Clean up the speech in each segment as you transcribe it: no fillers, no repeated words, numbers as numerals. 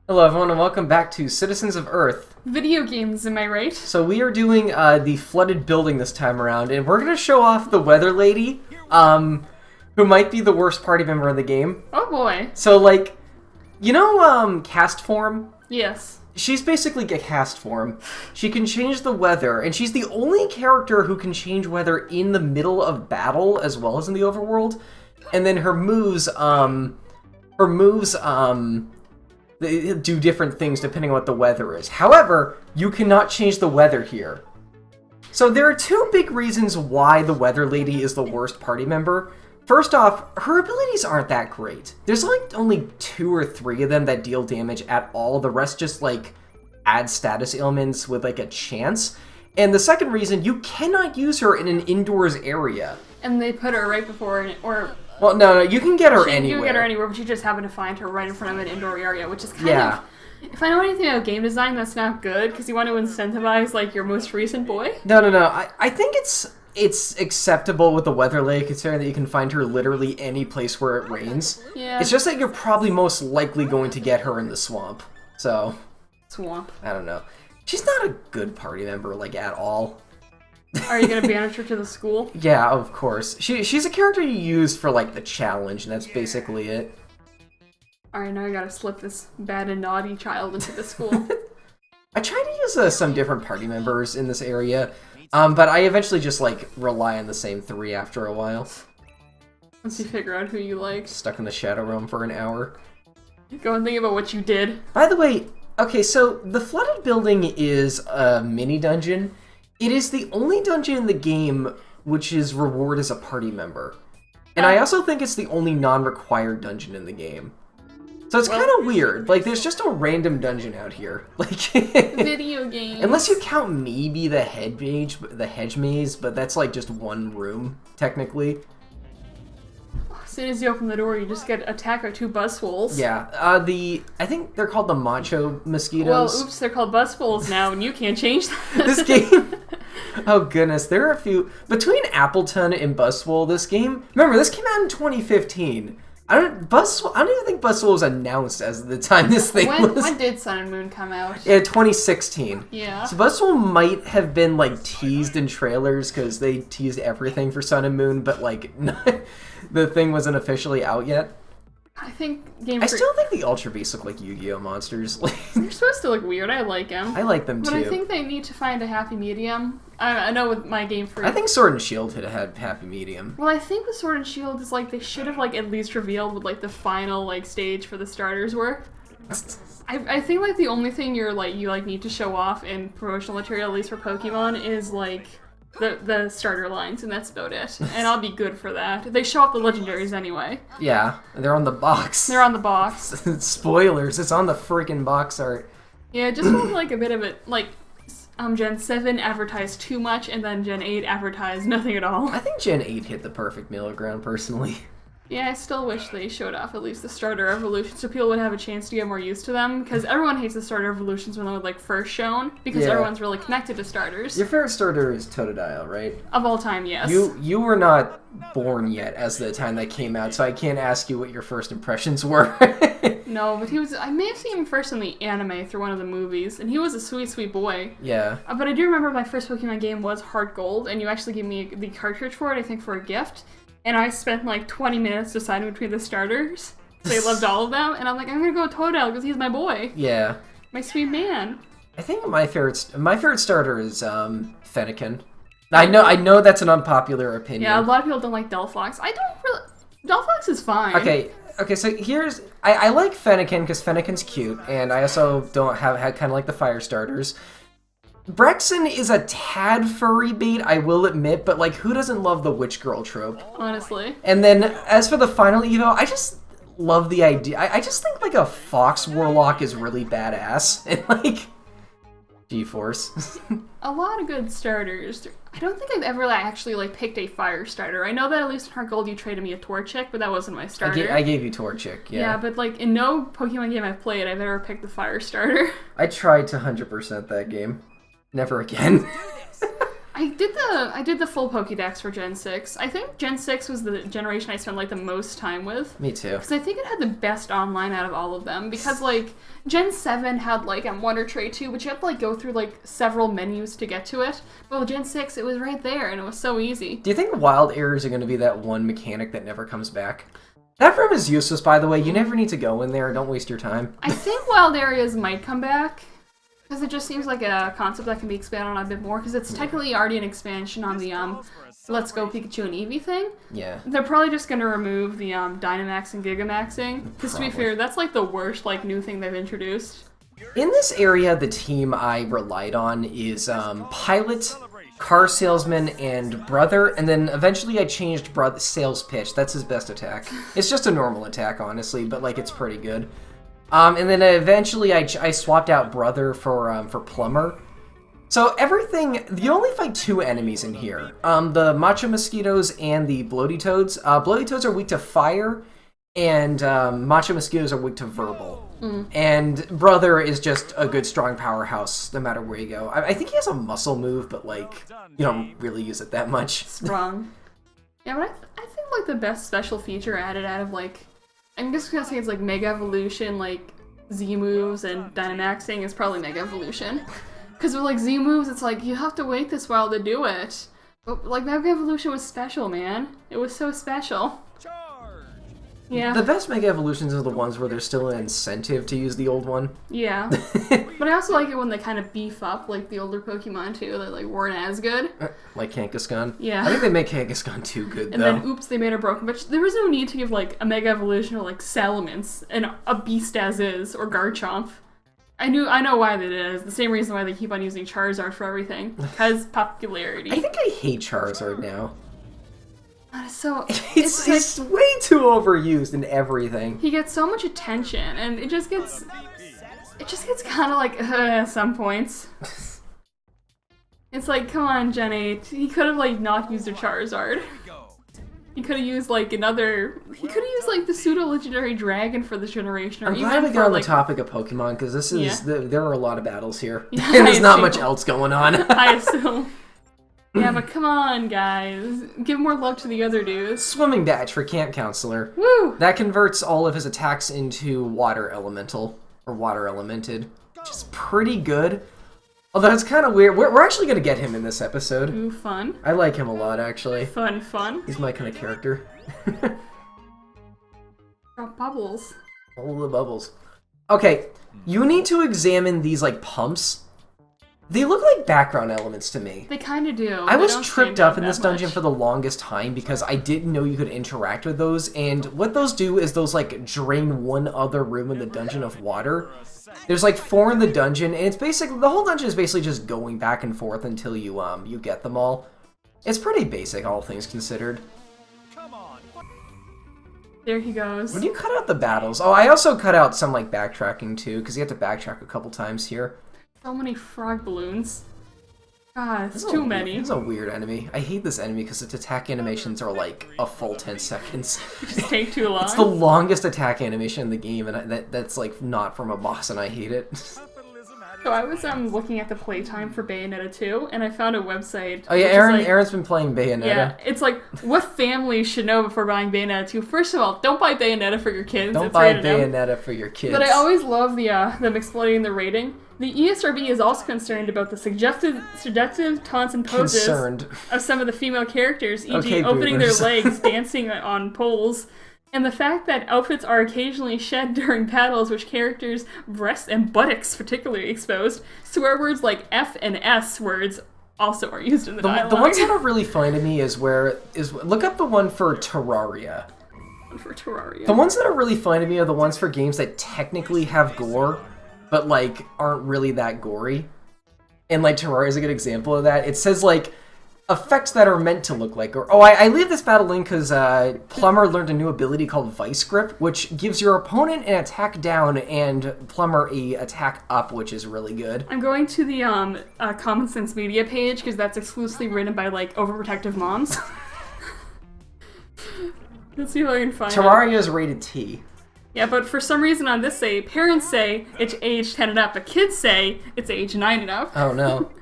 Hello everyone and welcome back to Citizens of Earth. Video games, am I right? So we are doing the flooded building this time around, and we're going to show off the weather lady, who might be the worst party member in the game. Oh boy. So like, cast form? Yes. She's basically a cast form. She can change the weather, and she's the only character who can change weather in the middle of battle as well as in the overworld. And then her moves, they do different things depending on what the weather is. However, you cannot change the weather here. So there are two big reasons why the Weather Lady is the worst party member. First off, her abilities aren't that great. There's like only 2 or 3 of them that deal damage at all. The rest just like add status ailments with like a chance. And the second reason, you cannot use her in an indoors area. And they put her right before, Well, no, you can get her anywhere. You can get her anywhere, but you just happen to find her right in front of an indoor area, which is kind of... If I know anything about game design, that's not good, because you want to incentivize, like, your most recent boy. No. I think it's acceptable with the Weather Lady, considering that you can find her literally any place where it rains. Yeah. It's just that you're probably most likely going to get her in the swamp. So... Swamp. I don't know. She's not a good party member, like, at all. Are you going to banish her to the school? Yeah, of course. She's a character you use for, like, the challenge, and that's basically it. Alright, now I gotta slip this bad and naughty child into the school. I tried to use some different party members in this area, but I eventually just, like, rely on the same 3 after a while. Once you figure out who you like. Stuck in the Shadow Realm for an hour. Go and think about what you did. By the way, okay, so the Flooded Building is a mini-dungeon. It is the only dungeon in the game which is reward as a party member. And I also think it's the only non-required dungeon in the game. So it's kind of weird. Like, there's just a random dungeon out here. Like, video games. Unless you count maybe the hedge maze, but that's like just one room, technically. As soon as you open the door, you just get attacked by 2 buzzwoles. Yeah, I think they're called the macho mosquitoes. Well, oops, they're called buzzwoles now, and you can't change that. This game... Oh goodness, there are a few... Between Appleton and Buzzwole, this game... Remember, this came out in 2015. I don't even think Buzzwole was announced as the time this thing was... When did Sun and Moon come out? Yeah, 2016. Yeah. So Buzzwole might have been, like, teased in trailers, because they teased everything for Sun and Moon, but, like, the thing wasn't officially out yet. I think I still think the Ultra Beasts look like Yu-Gi-Oh! Monsters. They're supposed to look weird. I like them. I like them, too. But I think they need to find a happy medium. I know with my Game Freak... I think Sword and Shield had happy medium. Well, I think with Sword and Shield is, like, they should have, like, at least revealed what, like, the final, like, stage for the starters were. I think, like, the only thing you need to show off in promotional material, at least for Pokemon, is, like... The starter lines, and that's about it. And I'll be good for that. They show off the legendaries anyway. Yeah, they're on the box. They're on the box. Spoilers, it's on the freaking box art. Yeah, just want like a bit of it, like, Gen 7 advertised too much, and then Gen 8 advertised nothing at all. I think Gen 8 hit the perfect middle ground, personally. Yeah, I still wish they showed off at least the starter evolutions so people would have a chance to get more used to them, because everyone hates the starter evolutions when they were, like, first shown, because everyone's really connected to starters. Your favorite starter is Totodile, right? Of all time, yes. You were not born yet as the time that came out, so I can't ask you what your first impressions were. No, but I may have seen him first in the anime through one of the movies, and he was a sweet, sweet boy. Yeah. But I do remember my first Pokemon game was Heart Gold, and you actually gave me the cartridge for it, I think for a gift. And I spent like 20 minutes deciding between the starters. So I loved all of them. And I'm like, I'm going to go with Totodile because he's my boy. Yeah. My sweet man. I think my favorite starter is Fennekin. I know that's an unpopular opinion. Yeah, a lot of people don't like Delphox. I don't really... Delphox is fine. Okay, so here's... I like Fennekin because Fennekin's cute. And I also don't have kind of like the fire starters. Brexen is a tad furry bait, I will admit, but like, who doesn't love the witch girl trope? Honestly. And then, as for the final Evo, I just love the idea. I just think like a fox warlock is really badass, and like, G-Force. A lot of good starters. I don't think I've ever actually like picked a fire starter. I know that at least in Heart Gold you traded me a Torchic, but that wasn't my starter. I gave you Torchic, yeah. Yeah, but like, in no Pokemon game I've played, I've ever picked the fire starter. I tried to 100% that game. Never again. I did the full Pokédex for Gen 6. I think Gen 6 was the generation I spent like the most time with. Me too. Because I think it had the best online out of all of them. Because like Gen 7 had like Wonder Tray 2, but you had to like go through like several menus to get to it. But with Gen 6, it was right there and it was so easy. Do you think wild areas are going to be that one mechanic that never comes back? That room is useless, by the way. You never need to go in there. Don't waste your time. I think wild areas might come back. Because it just seems like a concept that can be expanded on a bit more. Because it's technically already an expansion on the Let's Go Pikachu and Eevee thing. Yeah. They're probably just going to remove the Dynamax and Gigamaxing. Because to be fair, that's like the worst like new thing they've introduced. In this area, the team I relied on is Pilot, Car Salesman, and Brother. And then eventually I changed Sales Pitch. That's his best attack. It's just a normal attack, honestly, but like it's pretty good. And then eventually I swapped out Brother for Plumber. So everything, you only fight 2 enemies in here. The Macho Mosquitoes and the Bloaty Toads. Bloaty Toads are weak to fire, and Macho Mosquitoes are weak to verbal. And Brother is just a good strong powerhouse no matter where you go. I think he has a muscle move, but like, you don't really use it that much. Strong. Yeah, but I think like the best special feature added out of like, I'm just gonna say it's like Mega Evolution, like Z moves and Dynamaxing is probably Mega Evolution. Because with like Z moves, it's like you have to wait this while to do it. But like Mega Evolution was special, man. It was so special. Yeah. The best Mega Evolutions are the ones where there's still an incentive to use the old one. Yeah. But I also like it when they kind of beef up like the older Pokemon too, that like weren't as good. Like Kangaskhan. Yeah. I think they make Kangaskhan too good, and though. then, oops, they made a broken bitch. There was no need to give like a Mega Evolution or like Salamence and a Beast as is or Garchomp. I know why that is. The same reason why they keep on using Charizard for everything. Because popularity. I think I hate Charizard now. So It's way too overused in everything. He gets so much attention, and it just gets kind of like at some points. It's like, come on, Gen 8. He could have like not used a Charizard. He could have used like another. He could have used like the pseudo legendary dragon for this generation, or I'm even glad we for got on like the topic of Pokemon because this is there are a lot of battles here, Yeah, and there's not I much assume. else going on. I assume. Yeah, but come on, guys. Give more love to the other dudes. Swimming Badge for Camp Counselor. Woo! That converts all of his attacks into Water Elemental, or Water Elemented, which is pretty good. Although it's kind of weird. We're actually going to get him in this episode. Ooh, fun. I like him a lot, actually. Fun. He's my kind of character. Drop bubbles. All the bubbles. Okay, you need to examine these, like, pumps. They look like background elements to me. They kind of do. I was tripped up in this dungeon for the longest time because I didn't know you could interact with those, and what those do is those, like, drain one other room in the dungeon of water. There's, like, 4 in the dungeon, and it's basically, the whole dungeon is basically just going back and forth until you get them all. It's pretty basic, all things considered. There he goes. When you cut out the battles, oh, I also cut out some, like, backtracking, too, because you have to backtrack a couple times here. So many frog balloons. God, it's This is too many. It's a weird enemy. I hate this enemy because its attack animations are like a full 10 seconds. Just take too long. It's the longest attack animation in the game, and that's like not from a boss, and I hate it. So I was looking at the playtime for Bayonetta 2, and I found a website. Oh yeah, which is like, Aaron's been playing Bayonetta. Yeah, it's like what families should know before buying Bayonetta 2. First of all, don't buy Bayonetta for your kids. Don't it's buy rated M. Bayonetta for your kids. But I always love the them exploding the rating. The ESRB is also concerned about the seductive taunts and poses of some of the female characters, e.g. Okay, opening boomers. their legs, dancing on poles, and the fact that outfits are occasionally shed during battles, which characters' breasts and buttocks particularly exposed. Swear words like F and S words also are used in the dialogue. The ones that are really funny to me is look up the one for Terraria. For Terraria. The ones that are really funny to me are the ones for games that technically have gore, but like aren't really that gory. And like Terraria is a good example of that. It says like effects that are meant to look like gore. Oh, I leave this battle in because Plumber learned a new ability called Vice Grip, which gives your opponent an attack down and Plumber a attack up, which is really good. I'm going to the Common Sense Media page because that's exclusively written by like overprotective moms. Let's see if I can find it. Terraria is rated T. Yeah, but for some reason on this parents say it's age 10 and up, but kids say it's age 9 and up. Oh no.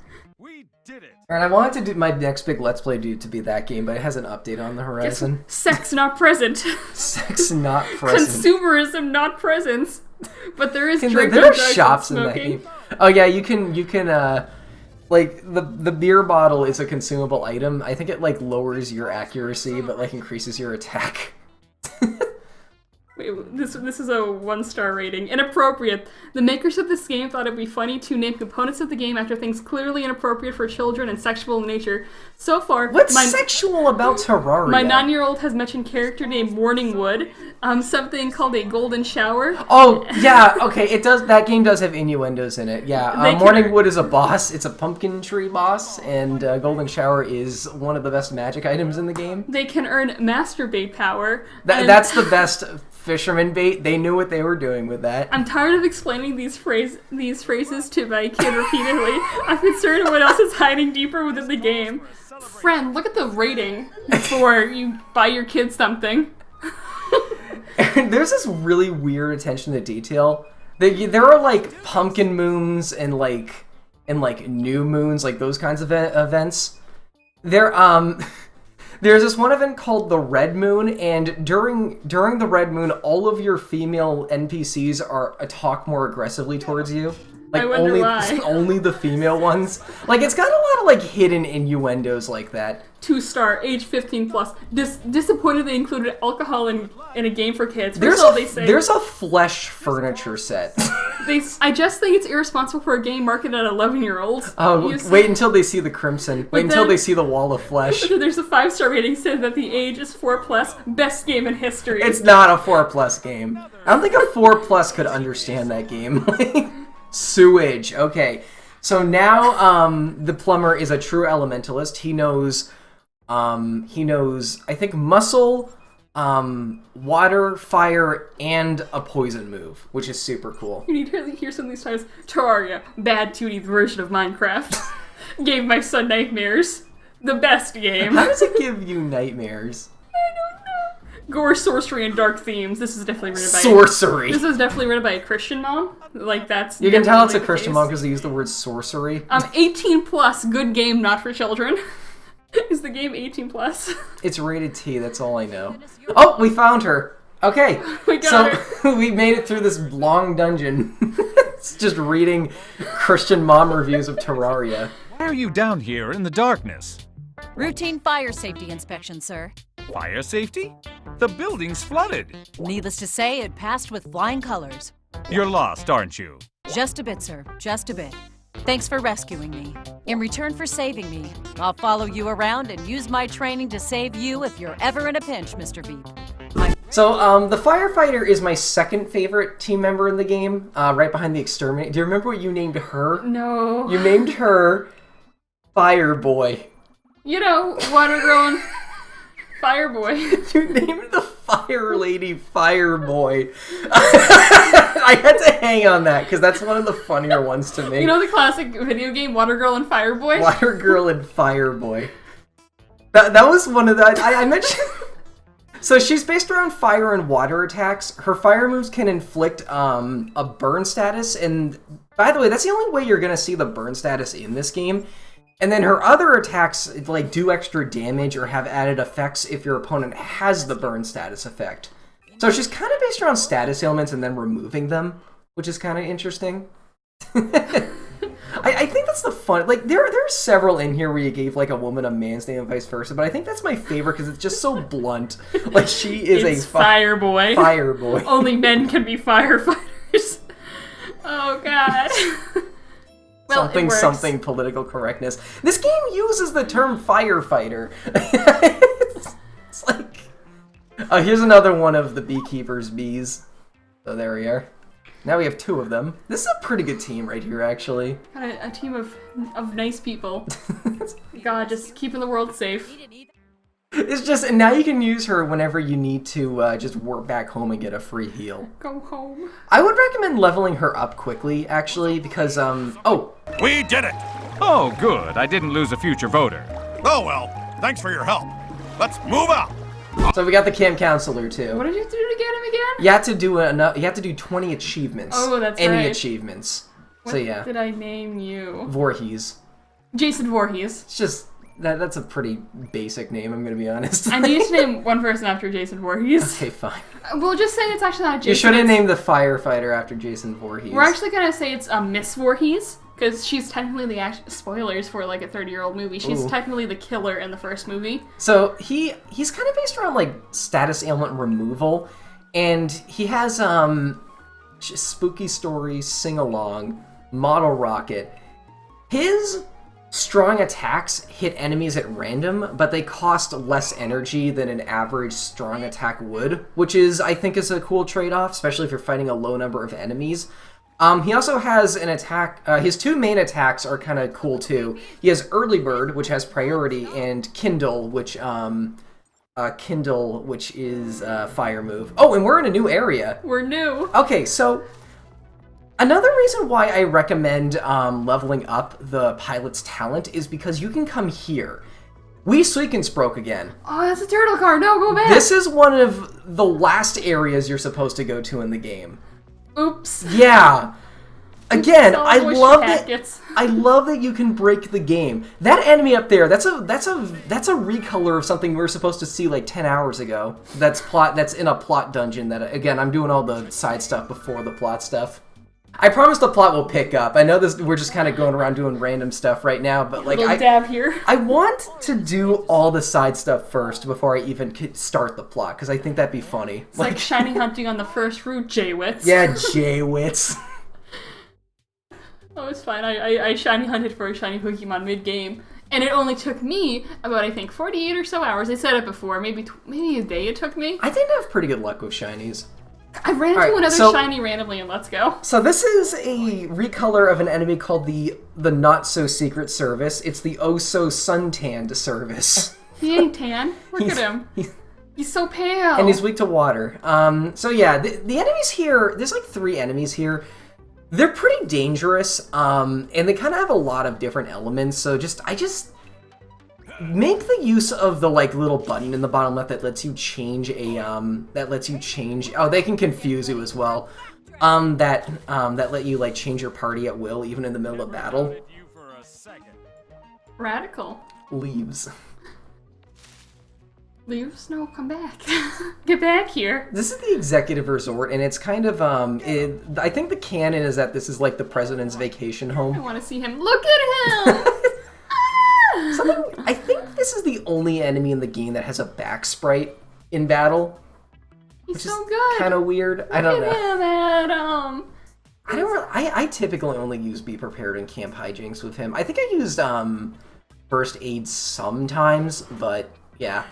did it. And I wanted to do my next big Let's Play to be that game, but it has an update on the horizon. Sex not present. Sex not present. Consumerism not present. But there is drinking, there are drugs, shops and in that smoking. game. Oh yeah, you can like the beer bottle is a consumable item. I think it like lowers your accuracy, but like increases your attack. Wait, this is a 1-star rating. Inappropriate. The makers of this game thought it'd be funny to name components of the game after things clearly inappropriate for children and sexual in nature. So far, What's sexual about Terraria? my 9-year-old has mentioned character named Morning Wood, something called a golden shower. Oh yeah, okay. It does. That game does have innuendos in it. Yeah, Morning Wood is a boss. It's a pumpkin tree boss, and Golden Shower is one of the best magic items in the game. They can earn masturbate power. That's the best fisherman bait. They knew what they were doing with that. I'm tired of explaining these phrases to my kid repeatedly. I'm concerned what else is hiding deeper within the game. Friend, look at the rating before you buy your kid something. There's this really weird attention to detail. There are like pumpkin moons and like new moons, like those kinds of events. There's this one event called the Red Moon, and during the Red Moon, all of your female NPCs talk more aggressively towards you. Like I wonder why. Only the female ones. Like it's got a lot of like hidden innuendos like that. 2-star, age 15 plus. Disappointed they included alcohol in a game for kids. First of all, they say There's a flesh furniture set. I just think it's irresponsible for a game marketed at 11-year-olds. Oh, wait until they see the crimson. Wait until they see the wall of flesh. There's a 5-star rating saying that the age is 4+, best game in history. It's not a 4+ game. I don't think a 4+ could understand that game. Sewage. Okay. So now the plumber is a true elementalist. He knows I think muscle, water, fire, and a poison move, which is super cool. You need to hear some of these titles. Terraria, bad 2D version of Minecraft. Gave my son nightmares. The best game. How does it give you nightmares? I don't know. Gore, sorcery, and dark themes. This is definitely written by sorcery. This is definitely written by a Christian mom. Like that's. You can tell it's a the Christian case. mom because they use the word sorcery. 18+, good game, not for children. Is the game 18+? It's rated T. That's all I know. Oh, we found her. Okay, We got her. we made it through this long dungeon. It's just reading Christian mom reviews of Terraria. Why are you down here in the darkness? Routine fire safety inspection, sir. Fire safety? The building's flooded. Needless to say, it passed with flying colors. You're lost, aren't you? Just a bit, sir. Just a bit. Thanks for rescuing me. In return for saving me, I'll follow you around and use my training to save you if you're ever in a pinch, Mr. Veep. So, the firefighter is my second favorite team member in the game, right behind the exterminator. Do you remember what you named her? No. You named her Fireboy. You know, Water Girl and Fireboy. You named the fire lady Fireboy. I had to hang on that because that's one of the funnier ones to me. You know the classic video game Water Girl and Fireboy? Water Girl and Fireboy. That was one of the I mentioned. So she's based around fire and water attacks. Her fire moves can inflict a burn status, and by the way, that's the only way you're gonna see the burn status in this game. And then her other attacks like do extra damage or have added effects if your opponent has the burn status effect. So she's kind of based around status ailments and then removing them, which is kind of interesting. I think that's the fun. Like there are several in here where you gave like a woman a man's name and vice versa, but I think that's my favorite because it's just so blunt. Like she is It's a Fireboy. Fireboy. Only men can be firefighters. Oh god. Well, it works. Something political correctness. This game uses the term firefighter. It's like, here's another one of the beekeeper's bees. So there we are. Now we have two of them. This is a pretty good team right here, actually. Got a team of nice people. God, just keeping the world safe. It's just, and now you can use her whenever you need to just work back home and get a free heal. Go home. I would recommend leveling her up quickly, actually, because, oh. We did it! Oh, good. I didn't lose a future voter. Oh well, thanks for your help. Let's move out! So we got the camp counselor, too. What did you do to get him again? You have to do you have to do 20 achievements. Oh, that's Any right. achievements. What So yeah. did I name you? Voorhees. Jason Voorhees. It's just that's a pretty basic name. I'm gonna be honest. I need to name one person after Jason Voorhees. Okay, fine. We'll just say it's actually not Jason. You shouldn't it's- name the firefighter after Jason Voorhees. We're actually gonna say it's Miss Voorhees, because she's technically the spoilers for like a 30-year-old movie. She's Ooh. technically the killer in the first movie. So he's kind of based around like status ailment removal, and he has spooky stories, sing along, model rocket. His strong attacks hit enemies at random, but they cost less energy than an average strong attack would, which I think is a cool trade-off, especially if you're fighting a low number of enemies. He also has an attack, his two main attacks are kind of cool too. He has Early Bird, which has priority, and Kindle, which is fire move. Oh, and we're in a new area. We're new. Okay, so another reason why I recommend leveling up the pilot's talent is because you can come here. Wee Suikens broke again. Oh, that's a turtle car. No, go back. This is one of the last areas you're supposed to go to in the game. Oops. Yeah. Again, Sell I wish love packets. that. I love that you can break the game. That enemy up there, that's a recolor of something we were supposed to see like 10 hours ago. That's in a plot dungeon. That again, I'm doing all the side stuff before the plot stuff. I promise the plot will pick up. I know we're just kind of going around doing random stuff right now, but like Little dab here. I want to do all the side stuff first before I even start the plot, because I think that'd be funny. It's like shiny hunting on the first route, Jaywits. Yeah, Jaywits. Oh, it's fine. I shiny hunted for a shiny Pokemon mid-game, and it only took me about, I think, 48 or so hours. I said it before. Maybe a day it took me. I tend to have pretty good luck with shinies. I ran into Alright, another so- shiny randomly in Let's Go. So this is a recolor of an enemy called the Not-So-Secret Service. It's the Oh-So-Suntanned Service. He ain't tan. Look at him. He's so pale. And he's weak to water. So yeah, the enemies here, there's like 3 enemies here. They're pretty dangerous, and they kind of have a lot of different elements, so I just make the use of the like little button in the bottom left that lets you change oh, they can confuse you as well. That let you like change your party at will even in the middle of battle. Radical. Leaves. Leaves? No, come back. Get back here. This is the executive resort, and it's kind of I think the canon is that this is like the president's vacation I home. want to see him. Look at him! I think this is the only enemy in the game that has a back sprite in battle. He's Which so is good. kind of weird. I don't Look know. at him, Adam. I don't really, I typically only use Be Prepared and Camp Hijinks with him. I think I used First Aid sometimes, but yeah.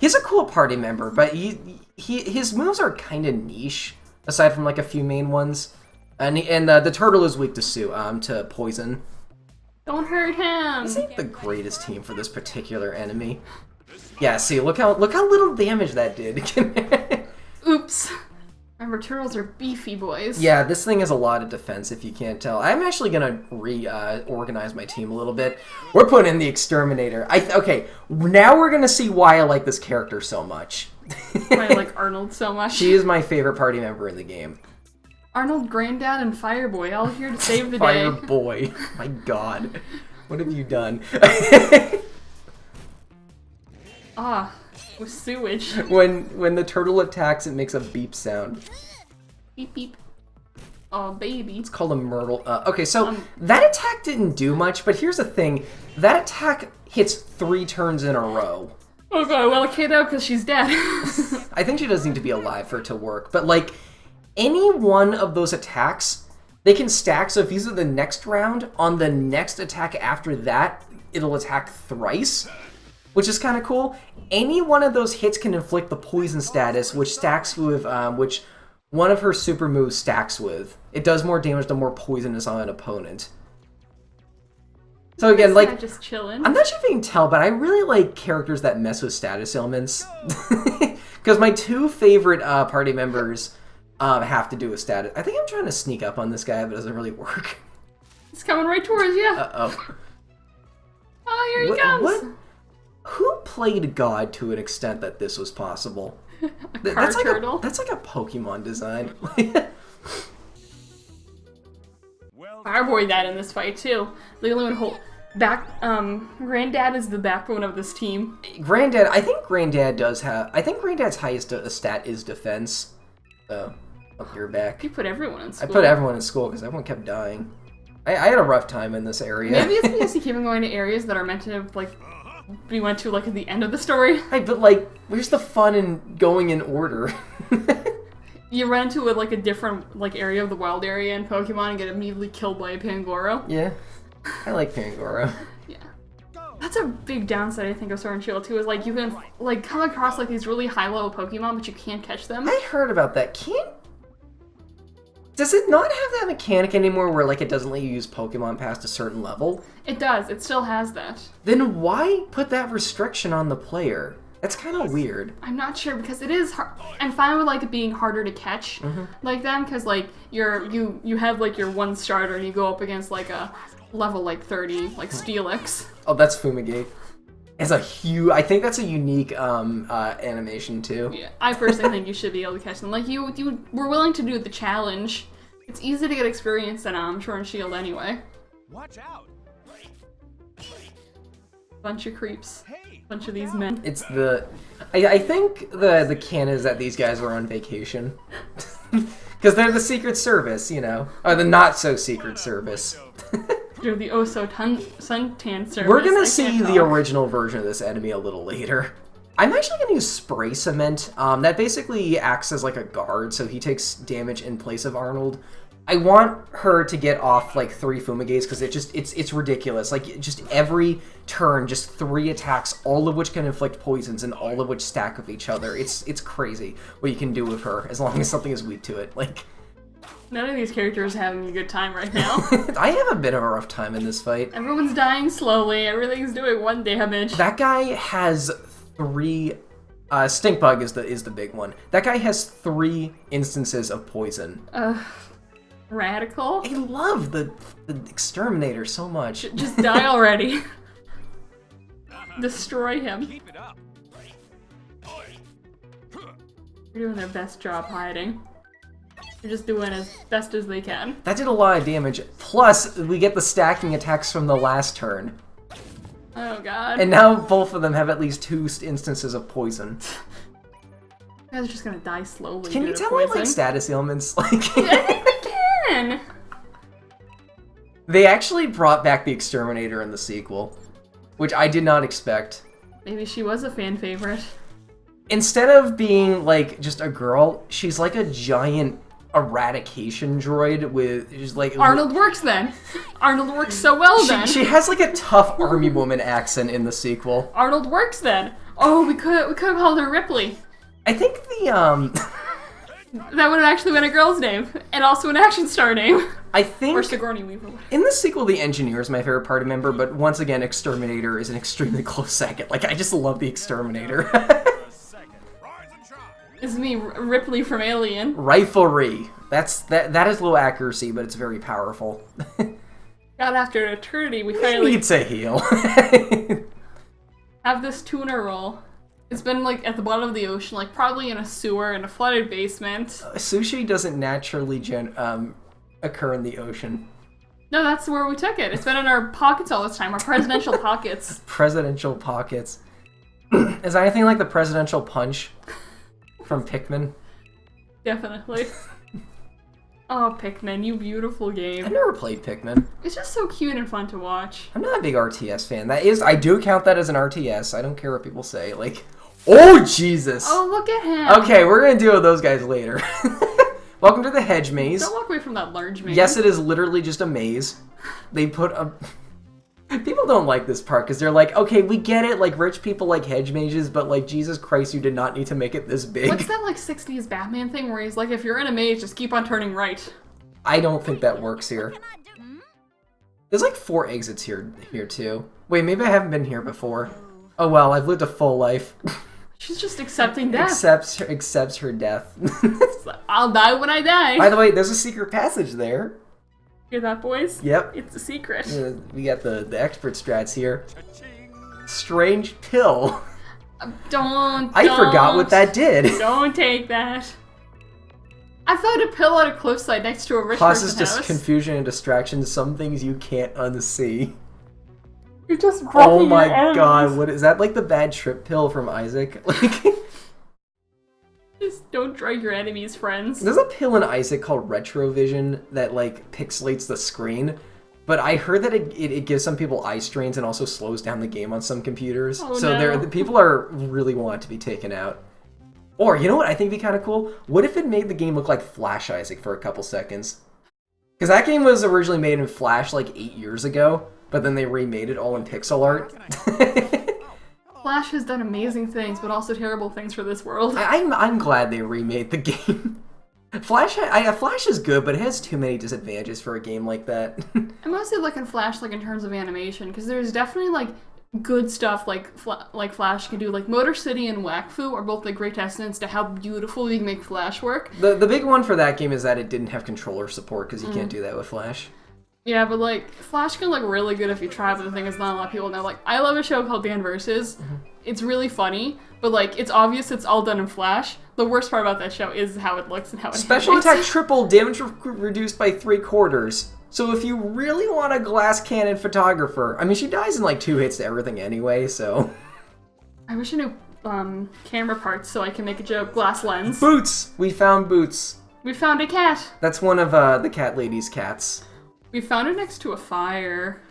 He's a cool party member, but his moves are kind of niche, aside from like a few main ones. And the turtle is weak to poison. Don't hurt him. This ain't the greatest team for this particular enemy. Yeah, see, look how little damage that did. Oops. Remember, turtles are beefy boys. Yeah, this thing has a lot of defense, if you can't tell. I'm actually gonna reorganize my team a little bit. We're putting in the Exterminator. Okay, now we're gonna see why I like this character so much. I like Arnold so much. She is my favorite party member in the game. Arnold, Granddad, and Fireboy all here to save the Fire day. Boy. My god. What have you done? Ah, with sewage. When the turtle attacks, it makes a beep sound. Beep beep. Oh, baby. It's called a Myrtle. Okay, so that attack didn't do much, but here's the thing. That attack hits 3 turns in a row. Oh god, well, okay though, because she's dead. I think she does need to be alive for it to work, but like, any one of those attacks, they can stack, so if these are the next round, on the next attack after that, it'll attack thrice, which is kind of cool. Any one of those hits can inflict the poison status, which stacks with, which one of her super moves stacks with. It does more damage the more poison is on an opponent. So again, Not like, just chilling. I'm not sure if you can tell, but I really like characters that mess with status ailments. Because my 2 favorite party members have to do with status. I think I'm trying to sneak up on this guy, but it doesn't really work. He's coming right towards you. Uh-oh. Oh, here he comes. Who played God to an extent that this was possible? Car turtle. That's like a Pokemon design. Fireboy died in this fight too. The only one Granddad is the backbone of this team. Granddad, I think Granddad's highest stat is defense. So, up your back. You put everyone in school. I put everyone in school because everyone kept dying. I had a rough time in this area. Maybe it's because you keep on going to areas that are meant to, like, be went to, like, at the end of the story. Hey, but, like, where's the fun in going in order? You run into, like, a different, like, area of the wild area in Pokemon and get immediately killed by a Pangoro. Yeah. I like Pangoro. Yeah. That's a big downside, I think, of Sword and Shield, too, is, like, you can, like, come across, like, these really high-level Pokemon, but you can't catch them. I heard about that. Does it not have that mechanic anymore where, like, it doesn't let you use Pokemon past a certain level? It does. It still has that. Then why put that restriction on the player? That's kind of weird. I'm not sure, because it is hard. I'm fine with, like, it being harder to catch like them, because, like, you have, like, your one starter, and you go up against, like, a level, like, 30, like, Steelix. Oh, that's Fumigate. It's I think that's a unique animation too. Yeah, I personally think you should be able to catch them. Like, you were willing to do the challenge. It's easy to get experience in Sword and Shield anyway. Watch out! Bunch of creeps. Bunch of these men. It's I think the canon is that these guys are on vacation. Because they're the Secret Service, you know. Or the not-so-Secret Service. They're the suntan service. We're gonna see the original version of this enemy a little later. I'm actually gonna use Spray Cement. That basically acts as like a guard, so he takes damage in place of Arnold. I want her to get off like 3 Fumigates because it's ridiculous. Like just every turn, just 3 attacks, all of which can inflict poisons and all of which stack with each other. It's crazy what you can do with her as long as something is weak to it. Like. None of these characters are having a good time right now. I have a bit of a rough time in this fight. Everyone's dying slowly. Everything's doing 1 damage. That guy has 3. Stink Bug is the big one. That guy has 3 instances of poison. Radical. I love the Exterminator so much. Just die already. Destroy him. Keep it up. They're doing their best job hiding. They're just doing as best as they can. That did a lot of damage. Plus, we get the stacking attacks from the last turn. Oh god. And now both of them have at least 2 instances of poison. You guys are just gonna die slowly. Can you tell me like status ailments? Like, I think we can. They actually brought back the Exterminator in the sequel, which I did not expect. Maybe she was a fan favorite. Instead of being like just a girl, she's like a giant eradication droid with just like Arnold works then. Arnold works so well then. She has like a tough army woman accent in the sequel. Arnold works then. Oh, we could have called her Ripley. I think the That would have actually been a girl's name and also an action star name. I think Or Sigourney Weaver. in the sequel, the Engineer is my favorite party member, but once again, Exterminator is an extremely close second. Like I just love the Exterminator. It's me, Ripley from Alien. Riflery. That is low accuracy, but it's very powerful. God, after an eternity, we He finally needs a heal. have this tuna roll. It's been like at the bottom of the ocean, like probably in a sewer in a flooded basement. Sushi doesn't naturally occur in the ocean. No, that's where we took it. It's been in our pockets all this time, our presidential pockets. Presidential pockets. Is that anything like the presidential punch from Pikmin? Definitely. Oh, Pikmin, you beautiful I've game. never played Pikmin. It's just so cute and fun to watch. I'm not a big RTS fan. I do count that as an RTS. I don't care what people say. Like, oh Jesus! Oh, look at him. Okay, we're gonna deal with those guys later. Welcome to the hedge maze. Don't walk away from that large maze. Yes, it is literally just a maze. They put a... People don't like this part because they're like, okay, we get it, like rich people like hedge mazes, but like Jesus Christ, you did not need to make it this big. What's that like 60s Batman thing where he's like, if you're in a maze, just keep on turning right? I don't think that works here. There's like 4 exits here too. Wait, maybe I haven't been here before. Oh well, I've lived a full life. She's just accepting death. Accepts her death. I'll die when I die. By the way, there's a secret passage there. Hear that, boys? Yep. It's a secret. We got the expert strats here. Strange pill. I forgot what that did. Don't take that. I found a pill on a cliffside next to a rich Causes person's just house. confusion and distraction. Some things you can't unsee. You're just dropping Oh my your enemies. god, what is that? Like the bad trip pill from Isaac? Like, Just don't drug your enemies, friends. there's a pill in Isaac called Retrovision that like pixelates the screen. But I heard that it gives some people eye strains and also slows down the game on some computers. Oh, so no. the people are really want it to be taken out. Or, you know what I think would be kind of cool? What if it made the game look like Flash Isaac for a couple seconds? Because that game was originally made in Flash like 8 years ago, but then they remade it all in pixel art. Flash has done amazing things, but also terrible things for this world. I'm glad they remade the game. Flash is good, but it has too many disadvantages for a game like that. I mostly look at Flash like in terms of animation, because there's definitely like good stuff like Flash can do. Like Motor City and Wakfu are both like great testaments to how beautiful you can make Flash work. The big one for that game is that it didn't have controller support, because you can't do that with Flash. Yeah, but like Flash can look really good if you try, but the thing is not a lot of people know. Like I love a show called Dan Versus. It's really funny, but like it's obvious it's all done in Flash. The worst part about that show is how it looks and how it Special animates. attack triple, damage reduced by 3/4. So if you really want a glass cannon photographer, I mean, she dies in like 2 hits to everything anyway, so... I wish I knew camera parts so I can make a joke. Glass lens. Boots! We found Boots. We found a cat. That's one of the cat lady's cats. We found it next to a fire.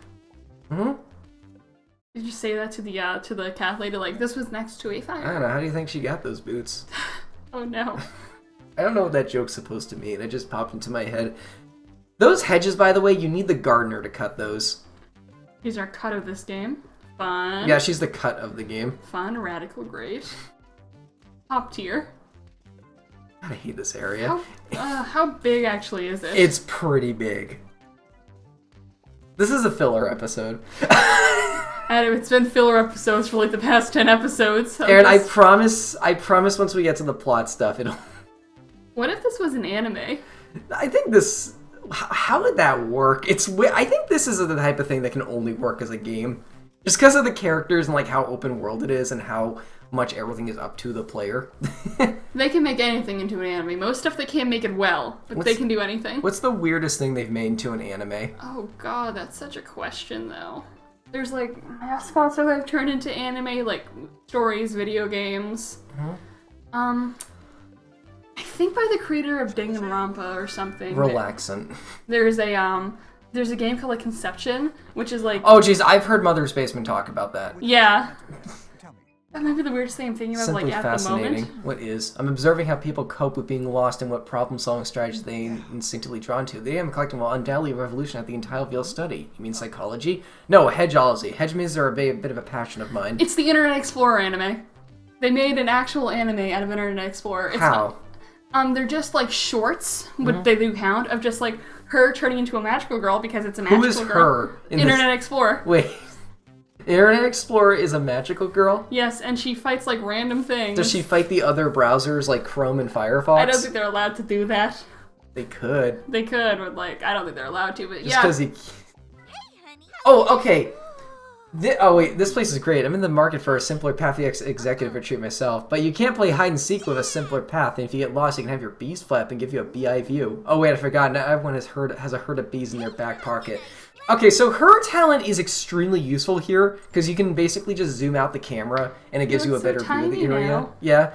Hmm? Did you say that to the cat lady? Like, this was next to a I fire? don't know, how do you think she got those boots? Oh no. I don't know what that joke's supposed to mean, it just popped into my head. Those hedges, by the way, you need the gardener to cut those. Here's our cut of this game. Fun. Yeah, she's the cut of the game. Fun, radical, great. Top tier. God, I hate this area. How big actually is it? It's pretty big. This is a filler episode. And it's been filler episodes for like the past 10 episodes. Aaron, I promise once we get to the plot stuff, it'll... What if this was an anime? I think this... How would that work? I think this is the type of thing that can only work as a game. Just because of the characters and like how open world it is and how much everything is up to the player. They can make anything into an anime. Most stuff they can't make it well, but they can do anything. What's the weirdest thing they've made into an anime? Oh god, that's such a question though. There's like mascots that have turned into anime, like stories, video games. I think by the creator of Danganronpa or something. Relaxant. There's a game called like Conception, which is like Oh jeez, I've heard Mother's Basement talk about that. yeah. That might be the weirdest thing I'm thinking of Simply like at fascinating. the moment. What is? I'm observing how people cope with being lost and what problem-solving strategies they instinctively drawn to. The AM collecting will undoubtedly revolutionise the entire field study. You mean psychology? No, hedgeology. Hedge mazes are a bit of a passion of mine. It's the Internet Explorer anime. They made an actual anime out of Internet Explorer. It's How? They're just like shorts, but they do count, of just like her turning into a magical girl because it's a Who magical is girl. her? In Internet Explorer. Wait. Internet Explorer is a magical girl? Yes, and she fights like random things. Does she fight the other browsers like Chrome and Firefox? I don't think they're allowed to do that. They could. They could, but like, I don't think they're allowed to, but Just yeah. because he... Oh, okay. Oh wait, this place is great. I'm in the market for a simpler path the executive retreat myself. But you can't play hide and seek with a simpler path, and if you get lost, you can have your bees flap and give you a BI view. Oh wait, I forgot. Now everyone has a herd of bees in their back pocket. Okay, so her talent is extremely useful here, because you can basically just zoom out the camera, and it gives you a It's better so view of the tiny area. now. Yeah.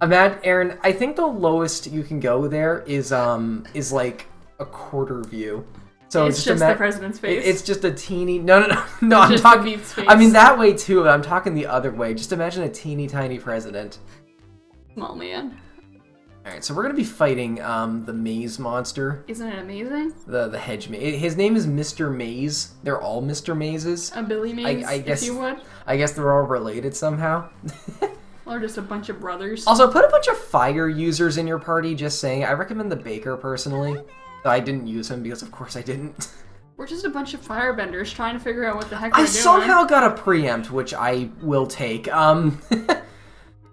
Imagine, Aaron, I think the lowest you can go there is like a quarter view. So It's just the president's face. It's just a teeny... No, I'm just talking... the beef's face. I mean, that way too, but I'm talking the other way. Just imagine a teeny tiny president. Small man. Alright, so we're going to be fighting the maze monster. Isn't it amazing? The hedge maze. His name is Mr. Maze. They're all Mr. Mazes. A Billy Maze, I guess, if you would. I guess they're all related somehow. Or just a bunch of brothers. Also, put a bunch of fire users in your party, just saying. I recommend the Baker, personally. I didn't use him because, of course, I didn't. We're just a bunch of firebenders trying to figure out what the heck we're I doing. somehow got a preempt, which I will take.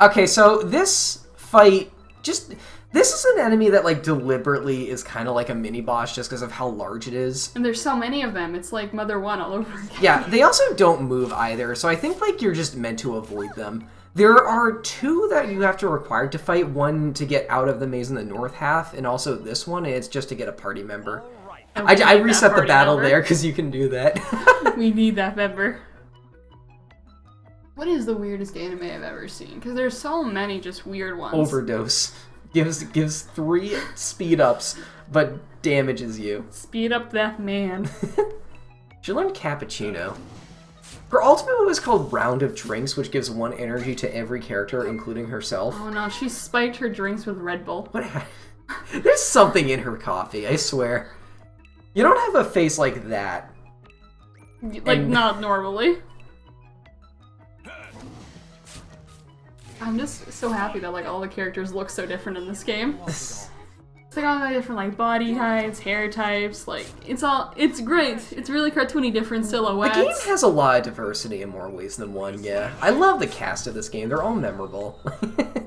Okay, so this fight, this is an enemy that, like, deliberately is kind of like a mini-boss just because of how large it is. And there's so many of them, it's like Mother 1 all over again. Yeah, they also don't move either, so I think, like, you're just meant to avoid them. There are 2 that you have to require to fight, one to get out of the maze in the north half, and also this one, and it's just to get a party member. I reset the battle there, because you can do that. We need that member. What is the weirdest anime I've ever seen? Because there's so many just weird ones. Overdose. Gives 3 speed ups, but damages you. Speed up that man. She learned cappuccino. Her ultimate move is called Round of Drinks, which gives 1 energy to every character, including herself. Oh no, she spiked her drinks with Red Bull. There's something in her coffee, I swear. You don't have a face like that. Like, not normally. I'm just so happy that like all the characters look so different in this game. It's like all the different like body types, hair types, like it's great. It's really cartoony different The silhouettes. game has a lot of diversity in more ways than one, yeah. I love the cast of this game. They're all memorable.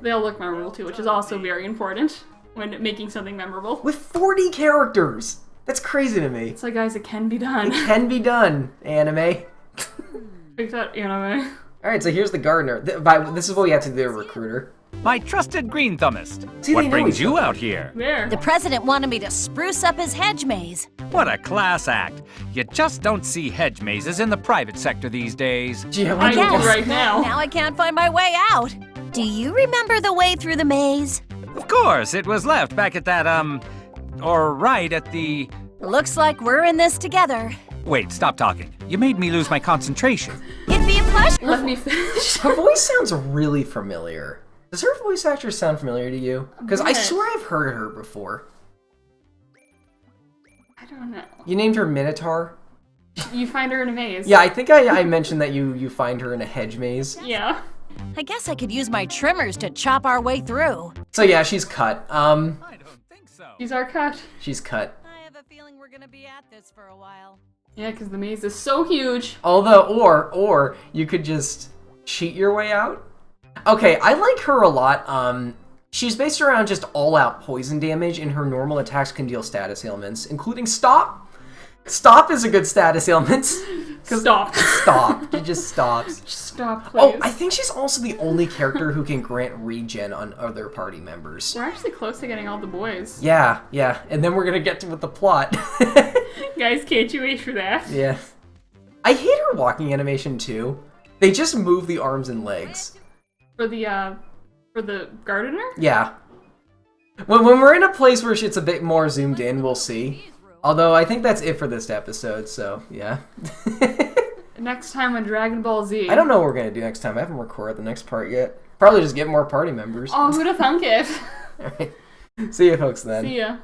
They all look memorable too, which is also very important when making something memorable. With 40 characters! That's crazy to me. It's like, guys, it can be done. It can be done, anime. Like that anime. Alright, so here's the gardener. This is what we have to do, recruiter. My trusted green thumbist. See, they What know brings each you other. out here? There. The president wanted me to spruce up his hedge maze. What a class act. You just don't see hedge mazes in the private sector these days. Gee, I I wonder do what- right now. Now I can't find my way out. Do you remember the way through the maze? Of course, it was left back at that, or right at the... Looks like we're in this together. Wait, stop talking. You made me lose my concentration. It'd be a pleasure. Let me finish. Her voice sounds really familiar. Does her voice actor sound familiar to you? Because I bit. swear I've heard her before. I don't know. You named her Minotaur? You find her in a maze. Yeah, I think I mentioned that you find her in a hedge maze. Yeah. I guess I could use my trimmers to chop our way through. So yeah, she's cut. I don't think so. She's our cut. She's cut. I have a feeling we're gonna be at this for a while. Yeah, because the maze is so huge. Although, or you could just cheat your way out. Okay, I like her a lot. She's based around just all-out poison damage, and her normal attacks can deal status ailments, including stop. Stop is a good status ailment. Stop. Stop. She just stops. Stop, please. Oh, I think she's also the only character who can grant regen on other party members. We're actually close to getting all the boys. Yeah, and then we're gonna get to with the plot. Guys, can't you wait for that? Yeah. I hate her walking animation too. They just move the arms and legs. For the gardener? Yeah. When we're in a place where it's a bit more zoomed in, we'll see. Although I think that's it for this episode, so yeah. Next time on Dragon Ball Z. I don't know what we're gonna do next time. I haven't recorded the next part yet. Probably just get more party members. Oh, who'da thunk it? Alright. See you folks then. See ya.